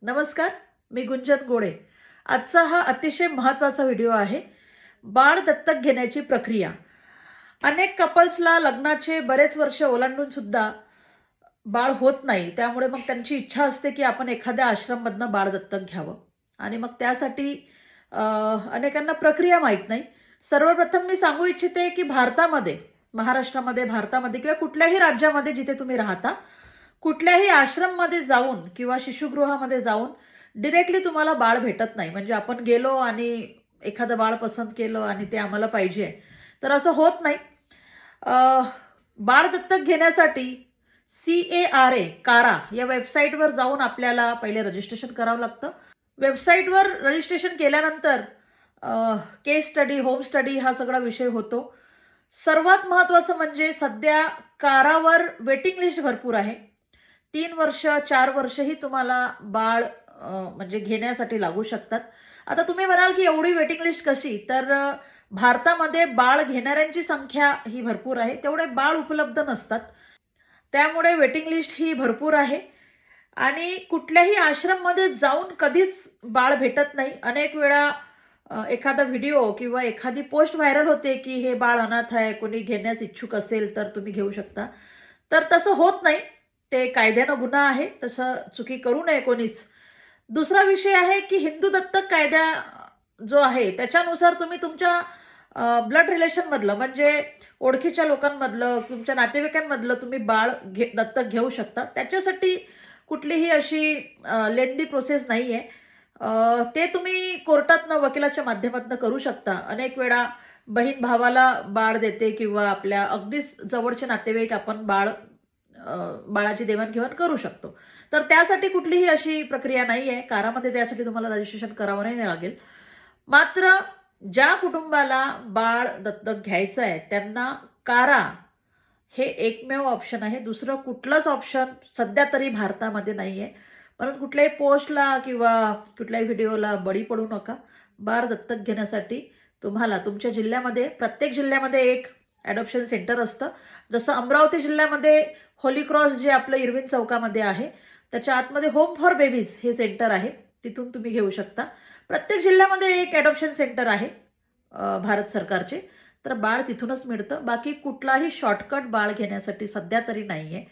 नमस्कार, मी गुंजन गोळे. आजचा हा अतिशय महत्त्वाचा व्हिडिओ आहे. बाळ दत्तक घेण्याची प्रक्रिया. अनेक कपल्सला लग्नाचे बरेच वर्ष ओलांडून सुद्धा बाळ होत नाही. त्यामुळे मग त्यांची इच्छा असते, की आपण एखाद्या आश्रममधनं बाळ दत्तक घ्यावं आणि मग त्यासाठी अनेकांना प्रक्रिया माहीत नाही. सर्वप्रथम मी सांगू इच्छिते, की महाराष्ट्रामध्ये, भारतामध्ये किंवा कुठल्याही राज्यामध्ये जिथे तुम्ही राहता, कुठल्याही आश्रममध्ये जाऊन किंवा शिशुगृहामध्ये जाऊन डायरेक्टली तुम्हाला बाळ भेटत नाही. म्हणजे आपण गेलो आणि एखादं बाळ पसंत केलं आणि ते आम्हाला पाहिजे, तर असं होत नाही. अ, बाळ दत्तक घेण्यासाठी कारा या वेबसाईटवर जाऊन आपल्याला पहिले रजिस्ट्रेशन करावं लागतं. वेबसाईटवर रजिस्ट्रेशन केल्यानंतर केस स्टडी, होम स्टडी हा सगळा विषय होतो. सर्वात महत्त्वाचं म्हणजे सध्या कारावर वेटिंग लिस्ट भरपूर आहे. 3 वर्ष, 4 वर्षही तुम्हाला बाळ म्हणजे घेण्यासाठी लागू शकतात. आता तुम्ही म्हणाल, की एवढी वेटिंग लिस्ट कशी? तर भारतामध्ये बाळ घेणाऱ्यांची संख्या ही भरपूर आहे. तेवढे बाळ उपलब्ध नसतात. त्यामुळे वेटिंग लिस्ट ही भरपूर आहे आणि कुठल्याही आश्रममध्ये जाऊन कधीच बाळ भेटत नाही. अनेक वेळा एखादा व्हिडिओ किंवा एखादी पोस्ट व्हायरल होते, की हे बाळ अनाथ आहे, कोणी घेण्यास इच्छुक असेल तर तुम्ही घेऊ शकता. तर तसं होत नाही. ते कायद्यानं गुन्हा आहे. तसं चुकी करू नये कोणीच. दुसरा विषय आहे, की हिंदू दत्तक कायदा जो आहे त्याच्यानुसार तुम्ही तुमच्या ब्लड रिलेशनमधलं म्हणजे ओळखीच्या लोकांमधलं, तुमच्या नातेवाईकांमधलं तुम्ही बाळ दत्तक घेऊ शकता. त्याच्यासाठी कुठलीही अशी लेंदी प्रोसेस नाहीये. ते तुम्ही कोर्टातनं, वकिलाच्या माध्यमातून करू शकता. अनेक वेळा बहीण भावाला बाळ देते किंवा आपल्या अगदीच जवळचे नातेवाईक आपण बाळाची देवाणघेवाण करू शकतो. तर त्यासाठी कुठलीही अशी प्रक्रिया नाहीये. कारामध्ये त्यासाठी तुम्हाला रजिस्ट्रेशन करावं नाही लागेल. मात्र ज्या कुटुंबाला बाळ दत्तक घ्यायचं आहे त्यांना कारा हे एकमेव ऑप्शन आहे. दुसरं कुठलंच ऑप्शन सध्या तरी भारतामध्ये नाहीये. म्हणून कुठल्याही पोस्टला किंवा कुठल्याही व्हिडिओला बळी पडू नका. बाळ दत्तक घेण्यासाठी तुम्हाला तुमच्या जिल्ह्यामध्ये, प्रत्येक जिल्ह्यामध्ये एक अडॉप्शन सेंटर असतं. जसं अमरावती जिल्ह्यामध्ये होली क्रॉस जे आपलं इरविन चौकामध्ये आहे, त्याच्या आतमध्ये होम फॉर बेबीज हे सेंटर आहे. तिथून तुम्ही घेऊ शकता. प्रत्येक जिल्ह्यामध्ये एक अडॉप्शन सेंटर आहे भारत सरकारचे. तर बाळ तिथूनच मिळतं. बाकी कुठलाही शॉर्टकट बाळ घेण्यासाठी सध्या तरी नाहीये.